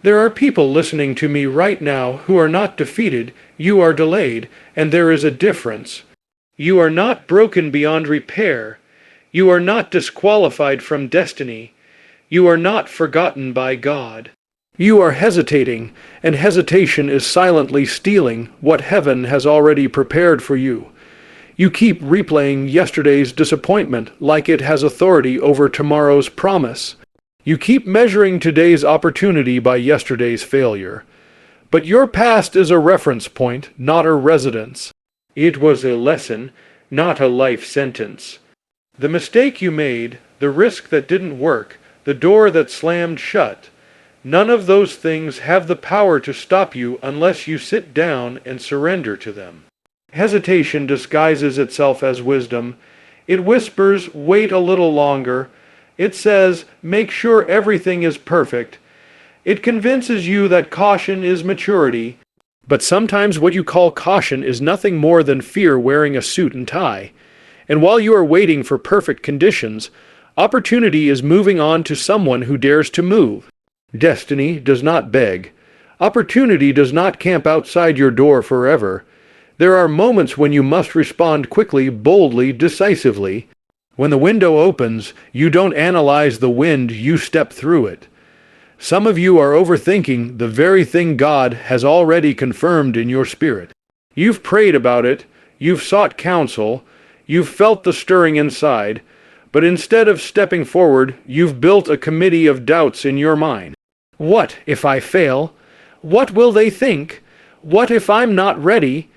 There are people listening to me right now who are not defeated, you are delayed, and there is a difference. You are not broken beyond repair. You are not disqualified from destiny. You are not forgotten by God. You are hesitating, and hesitation is silently stealing what heaven has already prepared for you. You keep replaying yesterday's disappointment like it has authority over tomorrow's promise. You keep measuring today's opportunity by yesterday's failure. But your past is a reference point, not a residence. It was a lesson, not a life sentence. The mistake you made, the risk that didn't work, the door that slammed shut, none of those things have the power to stop you unless you sit down and surrender to them. Hesitation disguises itself as wisdom. It whispers, wait a little longer. It says, make sure everything is perfect. It convinces you that caution is maturity. But sometimes what you call caution is nothing more than fear wearing a suit and tie. And while you are waiting for perfect conditions, opportunity is moving on to someone who dares to move. Destiny does not beg. Opportunity does not camp outside your door forever. There are moments when you must respond quickly, boldly, decisively. When the window opens, you don't analyze the wind, you step through it. Some of you are overthinking the very thing God has already confirmed in your spirit. You've prayed about it, you've sought counsel, you've felt the stirring inside, but instead of stepping forward, you've built a committee of doubts in your mind. What if I fail? What will they think? What if I'm not ready?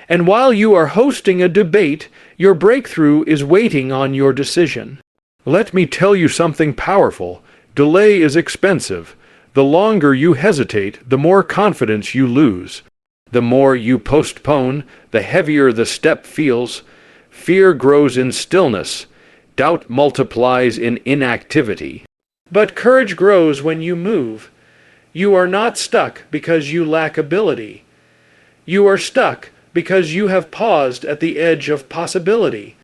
And while you are hosting a debate, your breakthrough is waiting on your decision. Let me tell you something powerful. Delay is expensive. The longer you hesitate, the more confidence you lose. The more you postpone, the heavier the step feels. Fear grows in stillness. Doubt multiplies in inactivity. But courage grows when you move. You are not stuck because you lack ability. You are stuck because you have paused at the edge of possibility.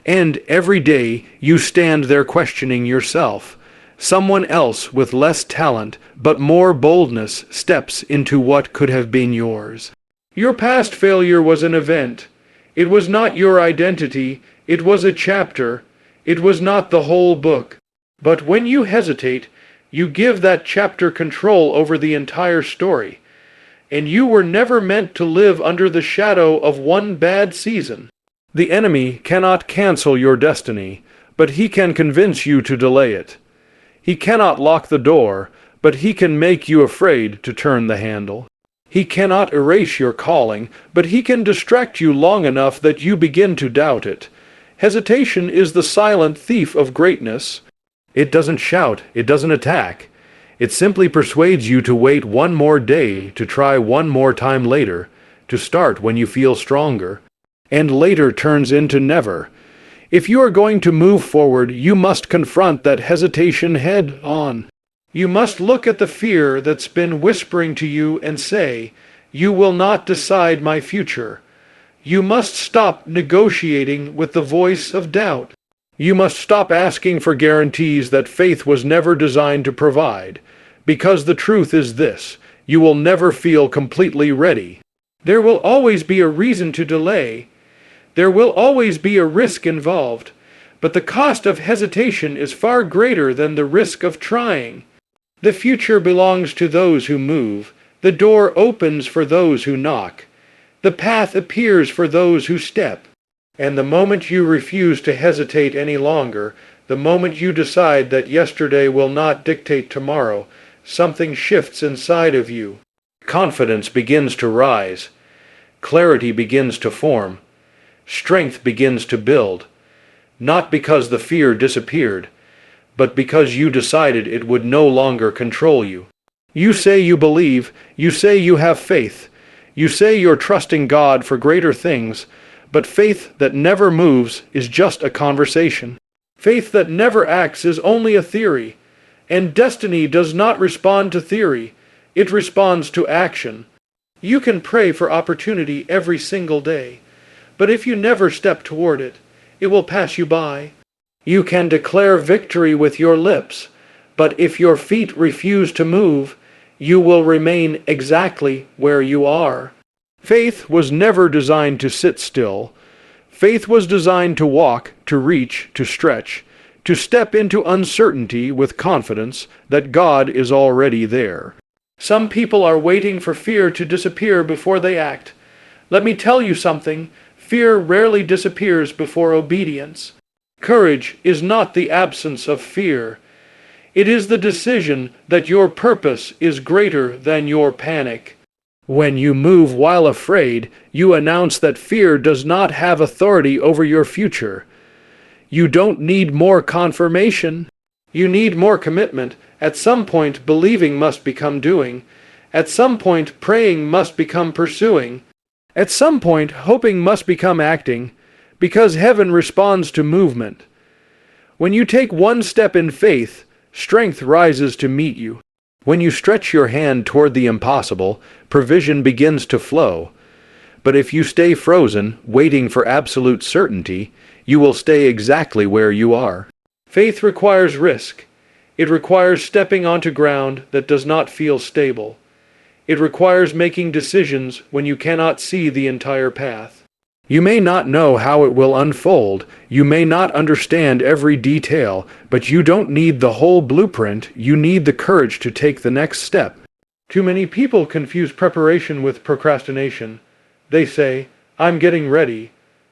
And every day you stand there questioning yourself. Someone else with less talent but more boldness steps into what could have been yours. Your past failure was an event. It was not your identity. It was a chapter. It was not the whole book. But when you hesitate, you give that chapter control over the entire story. And you were never meant to live under the shadow of one bad season. The enemy cannot cancel your destiny, but he can convince you to delay it. He cannot lock the door, but he can make you afraid to turn the handle. He cannot erase your calling, but he can distract you long enough that you begin to doubt it. Hesitation is the silent thief of greatness. It doesn't shout, it doesn't attack. It simply persuades you to wait one more day, to try one more time later, to start when you feel stronger. And later turns into never. If you are going to move forward, you must confront that hesitation head on. You must look at the fear that's been whispering to you and say, "You will not decide my future." You must stop negotiating with the voice of doubt. You must stop asking for guarantees that faith was never designed to provide. Because the truth is this, you will never feel completely ready. There will always be a reason to delay. There will always be a risk involved, but the cost of hesitation is far greater than the risk of trying. The future belongs to those who move. The door opens for those who knock. The path appears for those who step. And the moment you refuse to hesitate any longer, the moment you decide that yesterday will not dictate tomorrow, something shifts inside of you. Confidence begins to rise. Clarity begins to form. Strength begins to build. Not because the fear disappeared, but because you decided it would no longer control you. You say you believe, you say you have faith, you say you're trusting God for greater things, but faith that never moves is just a conversation. Faith that never acts is only a theory, and destiny does not respond to theory, it responds to action. You can pray for opportunity every single day, but if you never step toward it, it will pass you by. You can declare victory with your lips, but if your feet refuse to move, You will remain exactly where you are. Faith was never designed to sit still. Faith was designed to walk, to reach, to stretch, to step into uncertainty with confidence that God is already there. Some people are waiting for fear to disappear before they act. Let me tell you something. Fear rarely disappears before obedience. Courage is not the absence of fear. It is the decision that your purpose is greater than your panic. When you move while afraid, you announce that fear does not have authority over your future. You don't need more confirmation. You need more commitment. At some point, believing must become doing. At some point, praying must become pursuing. At some point, hoping must become acting, because heaven responds to movement. When you take one step in faith, strength rises to meet you. When you stretch your hand toward the impossible, provision begins to flow. But if you stay frozen, waiting for absolute certainty, you will stay exactly where you are. Faith requires risk. It requires stepping onto ground that does not feel stable. It requires making decisions when you cannot see the entire path. You may not know how it will unfold, you may not understand every detail, but you don't need the whole blueprint, you need the courage to take the next step. Too many people confuse preparation with procrastination. They say, "I'm getting ready."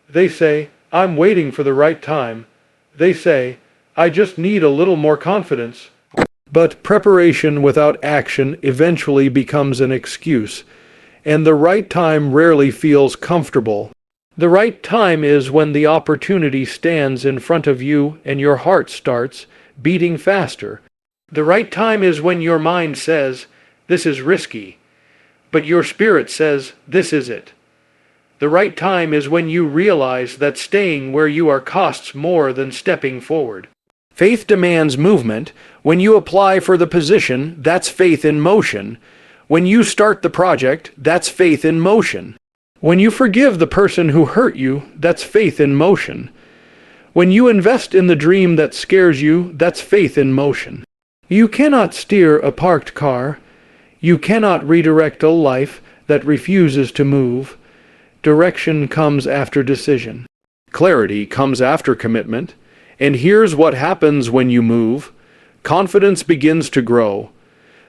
They say, "I'm waiting for the right time." They say, "I just need a little more confidence." But preparation without action eventually becomes an excuse, and the right time rarely feels comfortable. The right time is when the opportunity stands in front of you and your heart starts beating faster. The right time is when your mind says, "This is risky," but your spirit says, "This is it." The right time is when you realize that staying where you are costs more than stepping forward. Faith demands movement. When you apply for the position, that's faith in motion. When you start the project, that's faith in motion. When you forgive the person who hurt you, that's faith in motion. When you invest in the dream that scares you, that's faith in motion. You cannot steer a parked car. You cannot redirect a life that refuses to move. Direction comes after decision. Clarity comes after commitment. And here's what happens when you move. Confidence begins to grow.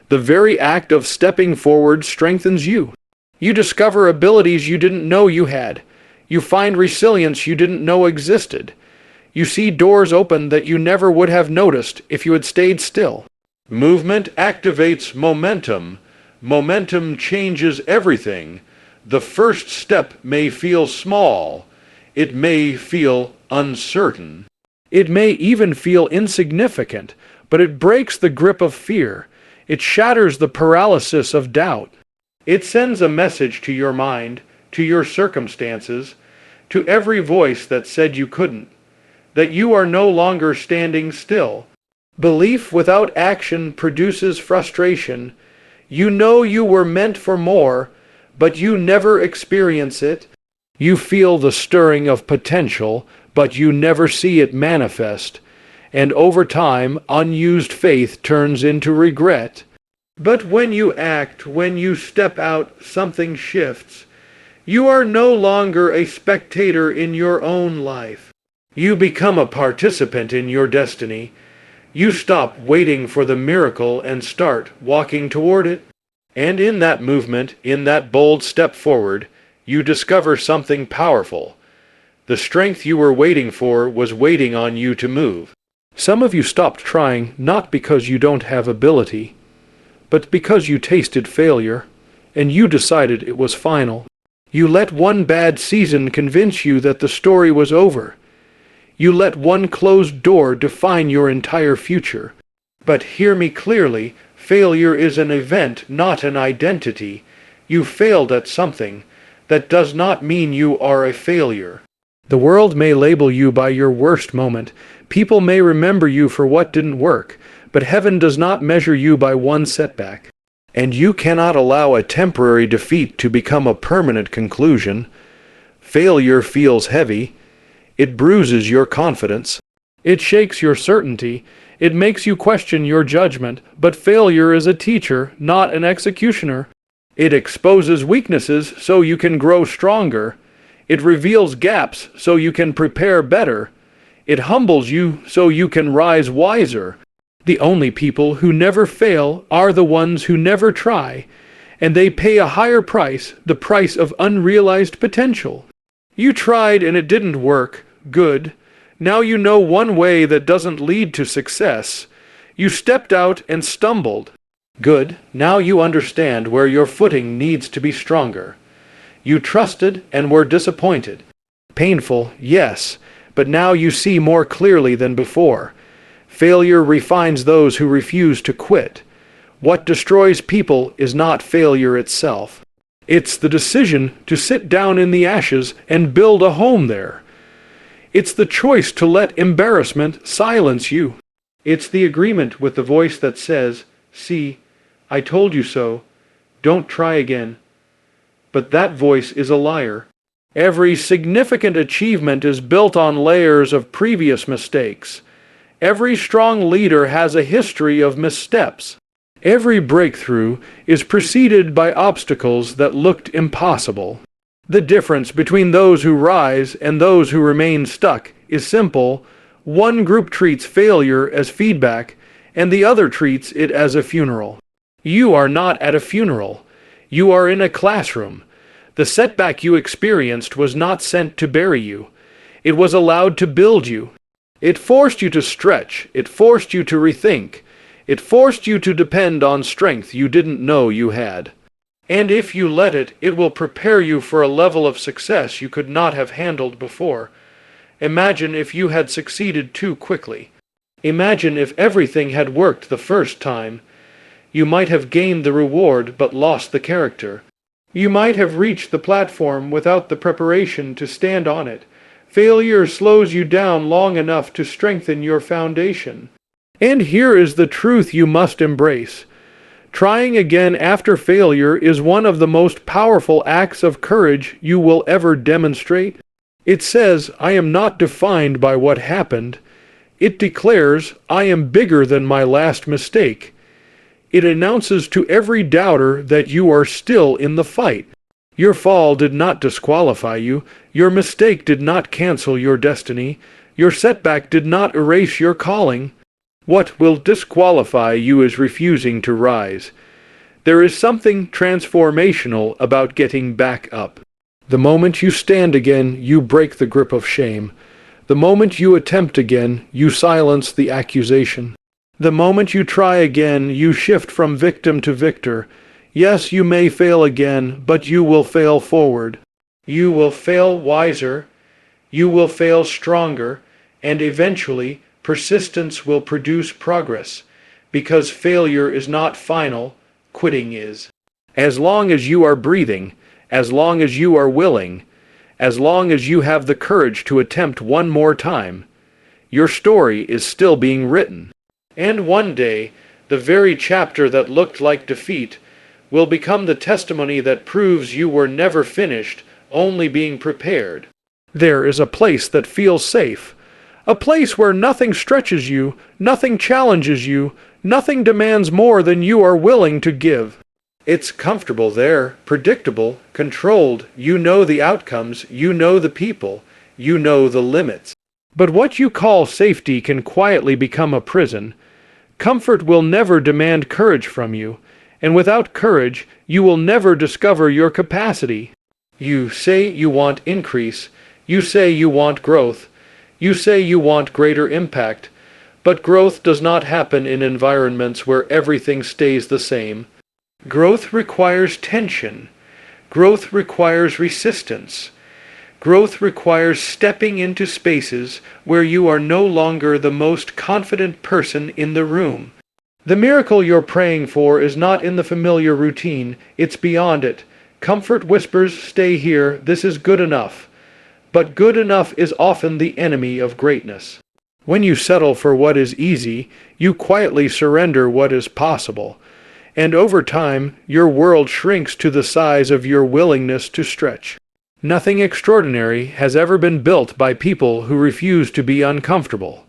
The very act of stepping forward strengthens you. You discover abilities you didn't know you had. You find resilience you didn't know existed. You see doors open that you never would have noticed if you had stayed still. Movement activates momentum. Momentum changes everything. The first step may feel small. It may feel uncertain. It may even feel insignificant, but it breaks the grip of fear. It shatters the paralysis of doubt. It sends a message to your mind, to your circumstances, to every voice that said you couldn't, that you are no longer standing still. Belief without action produces frustration. You know you were meant for more, but you never experience it. You feel the stirring of potential, but you never see it manifest. And over time, unused faith turns into regret. But when you act, when you step out, something shifts. You are no longer a spectator in your own life. You become a participant in your destiny. You stop waiting for the miracle and start walking toward it. And in that movement, in that bold step forward, you discover something powerful. The strength you were waiting for was waiting on you to move. Some of you stopped trying not because you don't have ability, but because you tasted failure, and you decided it was final. You let one bad season convince you that the story was over. You let one closed door define your entire future. But hear me clearly, failure is an event, not an identity. You failed at something. That does not mean you are a failure. The world may label you by your worst moment. People may remember you for what didn't work, but heaven does not measure you by one setback. And you cannot allow a temporary defeat to become a permanent conclusion. Failure feels heavy. It bruises your confidence. It shakes your certainty, It makes you question your judgment, but failure is a teacher, not an executioner. It exposes weaknesses so you can grow stronger. It reveals gaps so you can prepare better. It humbles you so you can rise wiser. The only people who never fail are the ones who never try, and they pay a higher price, the price of unrealized potential. You tried and it didn't work. Good. Now you know one way that doesn't lead to success. You stepped out and stumbled. Good. Now you understand where your footing needs to be stronger. You trusted and were disappointed. Painful, yes, but now you see more clearly than before. Failure refines those who refuse to quit. What destroys people is not failure itself. It's the decision to sit down in the ashes and build a home there. It's the choice to let embarrassment silence you. It's the agreement with the voice that says, "See, I told you so. Don't try again." But that voice is a liar. Every significant achievement is built on layers of previous mistakes. Every strong leader has a history of missteps. Every breakthrough is preceded by obstacles that looked impossible. The difference between those who rise and those who remain stuck is simple. One group treats failure as feedback, and the other treats it as a funeral. You are not at a funeral. You are in a classroom. The setback you experienced was not sent to bury you. It was allowed to build you. It forced you to stretch. It forced you to rethink. It forced you to depend on strength you didn't know you had. And if you let it, it will prepare you for a level of success you could not have handled before. Imagine if you had succeeded too quickly. Imagine if everything had worked the first time. You might have gained the reward but lost the character. You might have reached the platform without the preparation to stand on it. Failure slows you down long enough to strengthen your foundation. And here is the truth you must embrace. Trying again after failure is one of the most powerful acts of courage you will ever demonstrate. It says, "I am not defined by what happened." It declares, "I am bigger than my last mistake." It announces to every doubter that you are still in the fight. Your fall did not disqualify you. Your mistake did not cancel your destiny. Your setback did not erase your calling. What will disqualify you is refusing to rise. There is something transformational about getting back up. The moment you stand again, you break the grip of shame. The moment you attempt again, you silence the accusation. The moment you try again, you shift from victim to victor. Yes, you may fail again, but you will fail forward. You will fail wiser. You will fail stronger, and eventually, persistence will produce progress, because failure is not final, quitting is. As long as you are breathing, as long as you are willing, as long as you have the courage to attempt one more time, your story is still being written. And one day, the very chapter that looked like defeat will become the testimony that proves you were never finished, only being prepared. There is a place that feels safe. A place where nothing stretches you, nothing challenges you, nothing demands more than you are willing to give. It's comfortable there, predictable, controlled. You know the outcomes, you know the people, you know the limits. But what you call safety can quietly become a prison. Comfort will never demand courage from you, and without courage, you will never discover your capacity. You say you want increase, you say you want growth, you say you want greater impact, but growth does not happen in environments where everything stays the same. Growth requires tension. Growth requires resistance. Growth requires stepping into spaces where you are no longer the most confident person in the room. The miracle you're praying for is not in the familiar routine, it's beyond it. Comfort whispers, "Stay here, this is good enough." But good enough is often the enemy of greatness. When you settle for what is easy, you quietly surrender what is possible. And over time, your world shrinks to the size of your willingness to stretch. Nothing extraordinary has ever been built by people who refuse to be uncomfortable.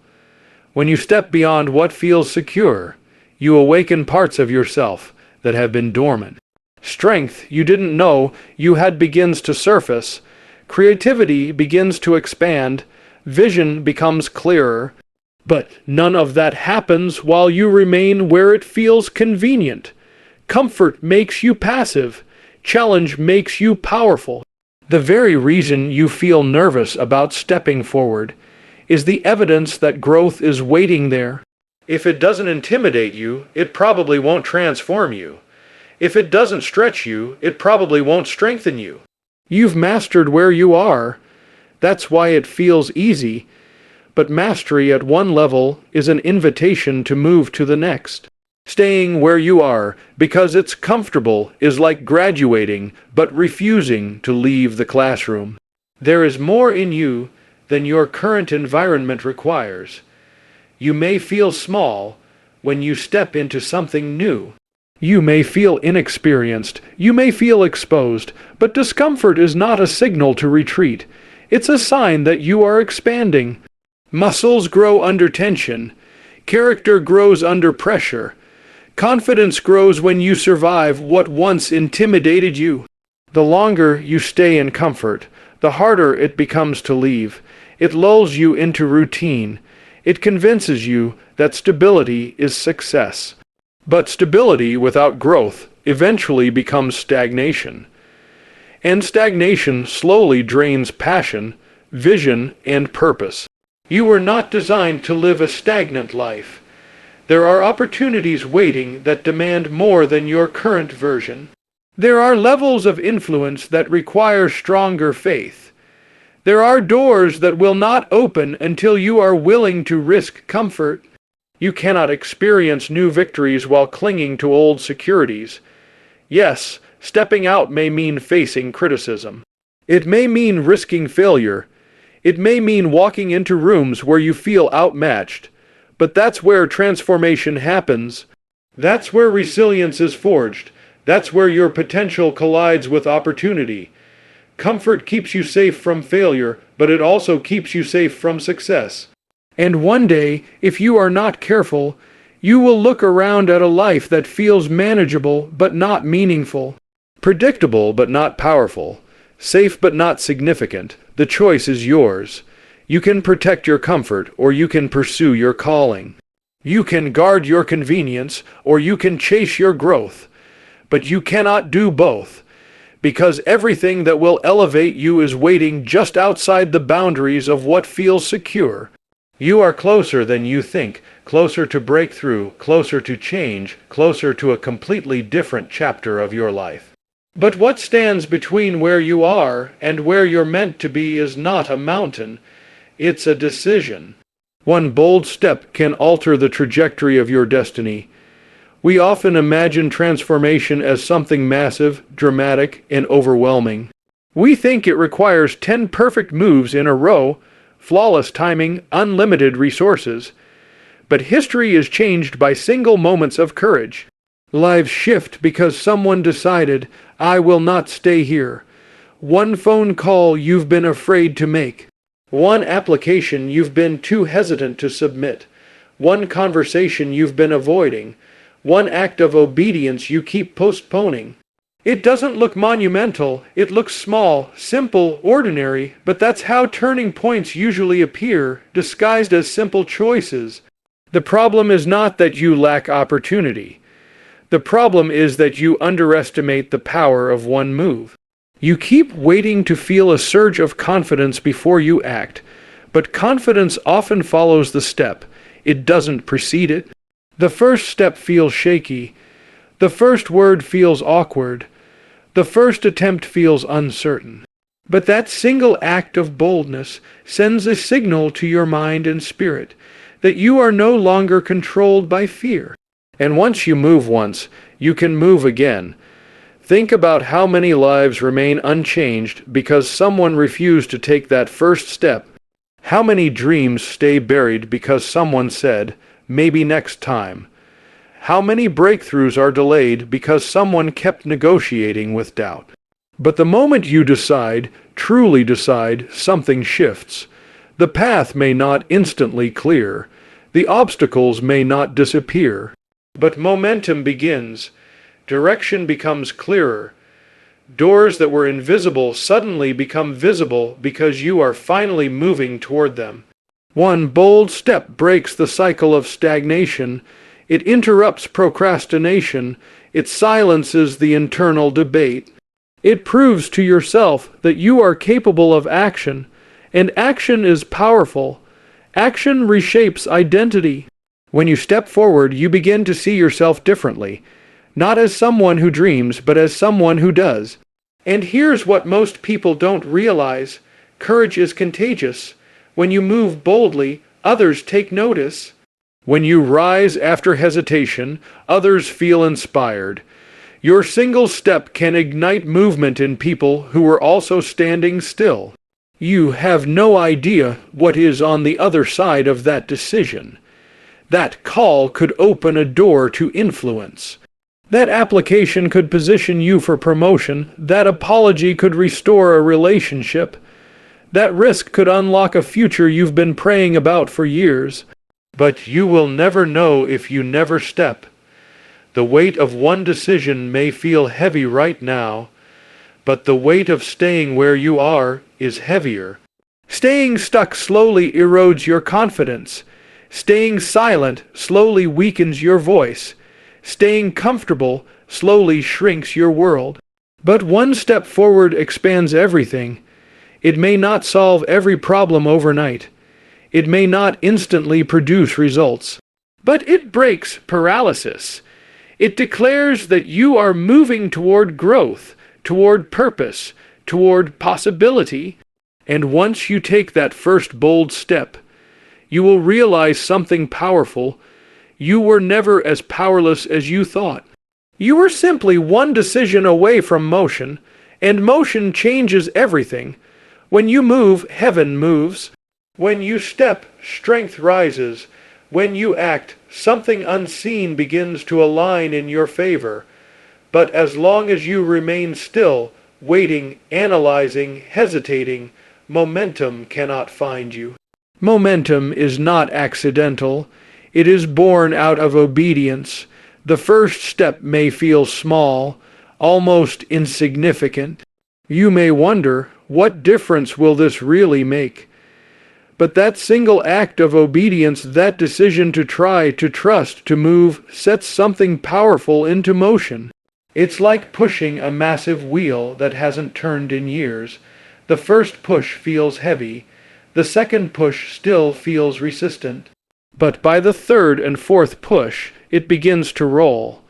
When you step beyond what feels secure, you awaken parts of yourself that have been dormant. Strength you didn't know you had begins to surface, creativity begins to expand, vision becomes clearer. But none of that happens while you remain where it feels convenient. Comfort makes you passive. Challenge makes you powerful. The very reason you feel nervous about stepping forward is the evidence that growth is waiting there. If it doesn't intimidate you, it probably won't transform you. If it doesn't stretch you, it probably won't strengthen you. You've mastered where you are. That's why it feels easy. But mastery at one level is an invitation to move to the next. Staying where you are because it's comfortable is like graduating but refusing to leave the classroom. There is more in you than your current environment requires. You may feel small when you step into something new. You may feel inexperienced, you may feel exposed, but discomfort is not a signal to retreat. It's a sign that you are expanding. Muscles grow under tension. Character grows under pressure. Confidence grows when you survive what once intimidated you. The longer you stay in comfort, the harder it becomes to leave. It lulls you into routine. It convinces you that stability is success. But stability without growth eventually becomes stagnation. And stagnation slowly drains passion, vision, and purpose. You were not designed to live a stagnant life. There are opportunities waiting that demand more than your current version. There are levels of influence that require stronger faith. There are doors that will not open until you are willing to risk comfort. You cannot experience new victories while clinging to old securities. Yes, stepping out may mean facing criticism. It may mean risking failure. It may mean walking into rooms where you feel outmatched, but that's where transformation happens. That's where resilience is forged. That's where your potential collides with opportunity. Comfort keeps you safe from failure, but it also keeps you safe from success. And one day, if you are not careful, you will look around at a life that feels manageable but not meaningful, predictable but not powerful, safe but not significant. The choice is yours. You can protect your comfort, or you can pursue your calling. You can guard your convenience, or you can chase your growth. But you cannot do both, because everything that will elevate you is waiting just outside the boundaries of what feels secure. You are closer than you think, closer to breakthrough, closer to change, closer to a completely different chapter of your life. But what stands between where you are and where you're meant to be is not a mountain. It's a decision. One bold step can alter the trajectory of your destiny. We often imagine transformation as something massive, dramatic, and overwhelming. We think it requires 10 perfect moves in a row, flawless timing, unlimited resources. But history is changed by single moments of courage. Lives shift because someone decided, I will not stay here. One phone call you've been afraid to make. One application you've been too hesitant to submit. One conversation you've been avoiding. One act of obedience you keep postponing. It doesn't look monumental, it looks small, simple, ordinary, but that's how turning points usually appear, disguised as simple choices. The problem is not that you lack opportunity. The problem is that you underestimate the power of one move. You keep waiting to feel a surge of confidence before you act, but confidence often follows the step. It doesn't precede it. The first step feels shaky. The first word feels awkward. The first attempt feels uncertain. But that single act of boldness sends a signal to your mind and spirit that you are no longer controlled by fear. And once you move once, you can move again. Think about how many lives remain unchanged because someone refused to take that first step. How many dreams stay buried because someone said, maybe next time. How many breakthroughs are delayed because someone kept negotiating with doubt. But the moment you decide, truly decide, something shifts. The path may not instantly clear. The obstacles may not disappear, but momentum begins. Direction becomes clearer. Doors that were invisible suddenly become visible because you are finally moving toward them. One bold step breaks the cycle of stagnation. It interrupts procrastination. It silences the internal debate. It proves to yourself that you are capable of action, and action is powerful. Action reshapes identity. When you step forward, you begin to see yourself differently, not as someone who dreams, but as someone who does. And here's what most people don't realize. Courage is contagious. When you move boldly, others take notice. When you rise after hesitation, others feel inspired. Your single step can ignite movement in people who are also standing still. You have no idea what is on the other side of that decision. That call could open a door to influence. That application could position you for promotion. That apology could restore a relationship. That risk could unlock a future you've been praying about for years. But you will never know if you never step. The weight of one decision may feel heavy right now, but the weight of staying where you are is heavier. Staying stuck slowly erodes your confidence. Staying silent slowly weakens your voice. Staying comfortable slowly shrinks your world. But one step forward expands everything. It may not solve every problem overnight. It may not instantly produce results. But it breaks paralysis. It declares that you are moving toward growth, toward purpose, toward possibility. And once you take that first bold step, you will realize something powerful. You were never as powerless as you thought. You were simply one decision away from motion, and motion changes everything. When you move, heaven moves. When you step, strength rises. When you act, something unseen begins to align in your favor. But as long as you remain still, waiting, analyzing, hesitating, momentum cannot find you. Momentum is not accidental. It is born out of obedience. The first step may feel small, almost insignificant. You may wonder, what difference will this really make? But that single act of obedience, that decision to try, to trust, to move, sets something powerful into motion. It's like pushing a massive wheel that hasn't turned in years. The first push feels heavy. The second push still feels resistant. But by the third and fourth push, it begins to roll.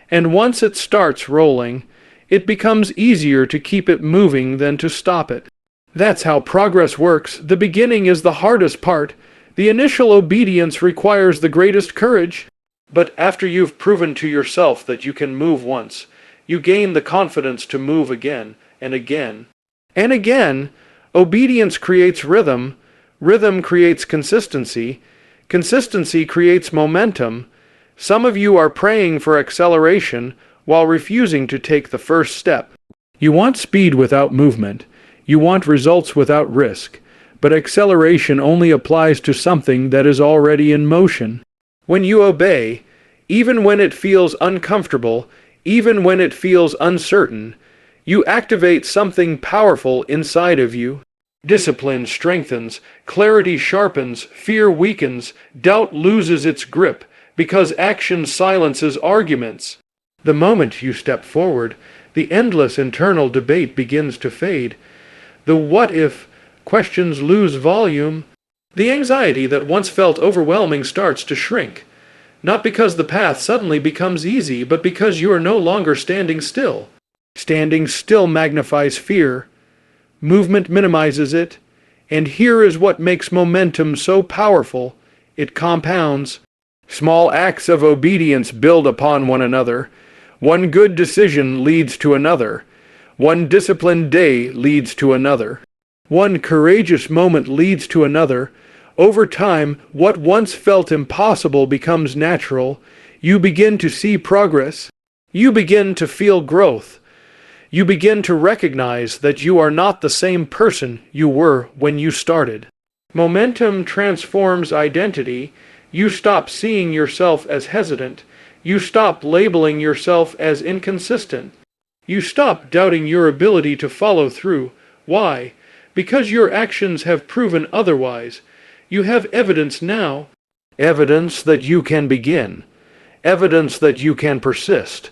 And once it starts rolling, it becomes easier to keep it moving than to stop it. That's how progress works. The beginning is the hardest part. The initial obedience requires the greatest courage. But after you've proven to yourself that you can move once, you gain the confidence to move again and again. And again, obedience creates rhythm. Rhythm creates consistency. Consistency creates momentum. Some of you are praying for acceleration while refusing to take the first step. You want speed without movement. You want results without risk. But acceleration only applies to something that is already in motion. When you obey, even when it feels uncomfortable, even when it feels uncertain, you activate something powerful inside of you. Discipline strengthens, clarity sharpens, fear weakens, doubt loses its grip, because action silences arguments. The moment you step forward, the endless internal debate begins to fade. The what-if questions lose volume. The anxiety that once felt overwhelming starts to shrink. Not because the path suddenly becomes easy, but because you are no longer standing still. Standing still magnifies fear. Movement minimizes it. And here is what makes momentum so powerful. It compounds. Small acts of obedience build upon one another. One good decision leads to another. One disciplined day leads to another. One courageous moment leads to another. Over time, what once felt impossible becomes natural. You begin to see progress. You begin to feel growth. You begin to recognize that you are not the same person you were when you started. Momentum transforms identity. You stop seeing yourself as hesitant. You stop labeling yourself as inconsistent. You stop doubting your ability to follow through. Why? Because your actions have proven otherwise. You have evidence now. Evidence that you can begin. Evidence that you can persist.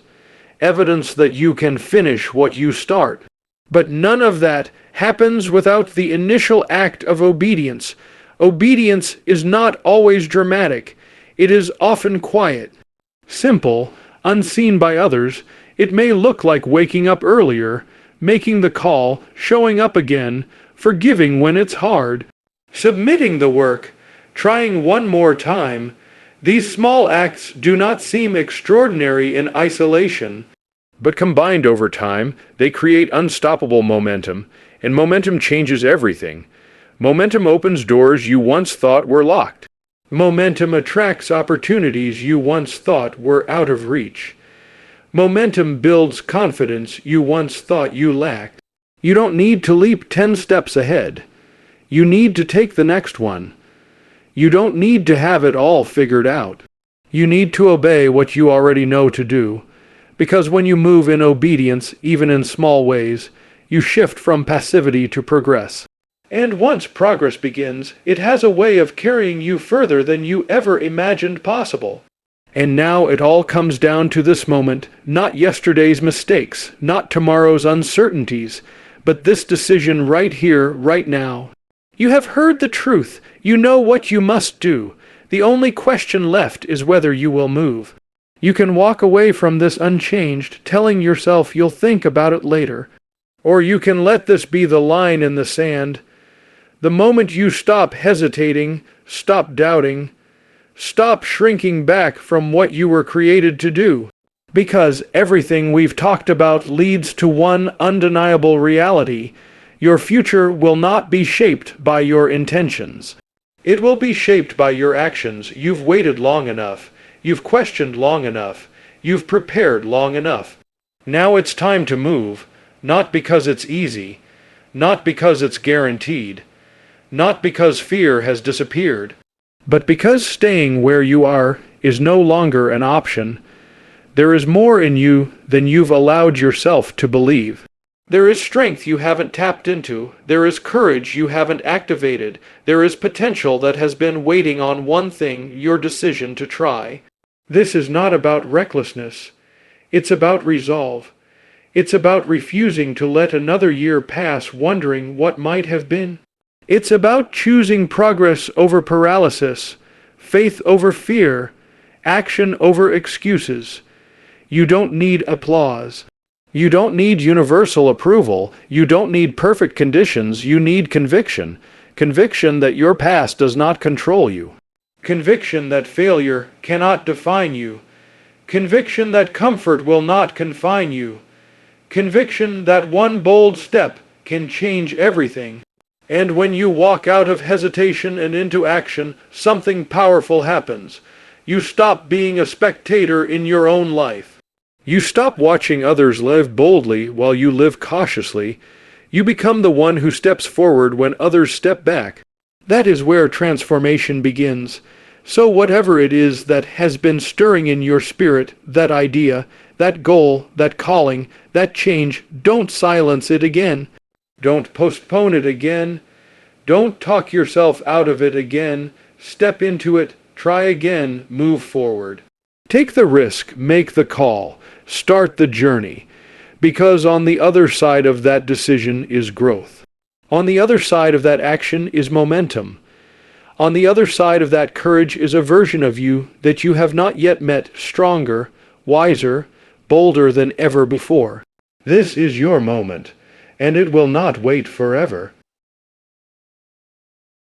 Evidence that you can finish what you start. But none of that happens without the initial act of obedience. Obedience is not always dramatic. It is often quiet. Simple, unseen by others, it may look like waking up earlier, making the call, showing up again, forgiving when it's hard, submitting the work, trying one more time. These small acts do not seem extraordinary in isolation, but combined over time, they create unstoppable momentum, and momentum changes everything. Momentum opens doors you once thought were locked. Momentum attracts opportunities you once thought were out of reach. Momentum builds confidence you once thought you lacked. You don't need to leap 10 steps ahead. You need to take the next one. You don't need to have it all figured out. You need to obey what you already know to do, because when you move in obedience, even in small ways, you shift from passivity to progress. And once progress begins, it has a way of carrying you further than you ever imagined possible. And now it all comes down to this moment, not yesterday's mistakes, not tomorrow's uncertainties, but this decision right here, right now. You have heard the truth. You know what you must do. The only question left is whether you will move. You can walk away from this unchanged, telling yourself you'll think about it later. Or you can let this be the line in the sand. The moment you stop hesitating, stop doubting, stop shrinking back from what you were created to do. Because everything we've talked about leads to one undeniable reality. Your future will not be shaped by your intentions. It will be shaped by your actions. You've waited long enough. You've questioned long enough. You've prepared long enough. Now it's time to move, not because it's easy, not because it's guaranteed, not because fear has disappeared, but because staying where you are is no longer an option. There is more in you than you've allowed yourself to believe. There is strength you haven't tapped into. There is courage you haven't activated. There is potential that has been waiting on one thing, your decision to try. This is not about recklessness. It's about resolve. It's about refusing to let another year pass wondering what might have been. It's about choosing progress over paralysis, faith over fear, action over excuses. You don't need applause. You don't need universal approval. You don't need perfect conditions. You need conviction. Conviction that your past does not control you. Conviction that failure cannot define you. Conviction that comfort will not confine you. Conviction that one bold step can change everything. And when you walk out of hesitation and into action, something powerful happens. You stop being a spectator in your own life. You stop watching others live boldly while you live cautiously. You become the one who steps forward when others step back. That is where transformation begins. So whatever it is that has been stirring in your spirit, that idea, that goal, that calling, that change, don't silence it again. Don't postpone it again. Don't talk yourself out of it again. Step into it. Try again. Move forward. Take the risk. Make the call. Start the journey. Because on the other side of that decision is growth. On the other side of that action is momentum. On the other side of that courage is a version of you that you have not yet met, stronger, wiser, bolder than ever before. This is your moment, and it will not wait forever.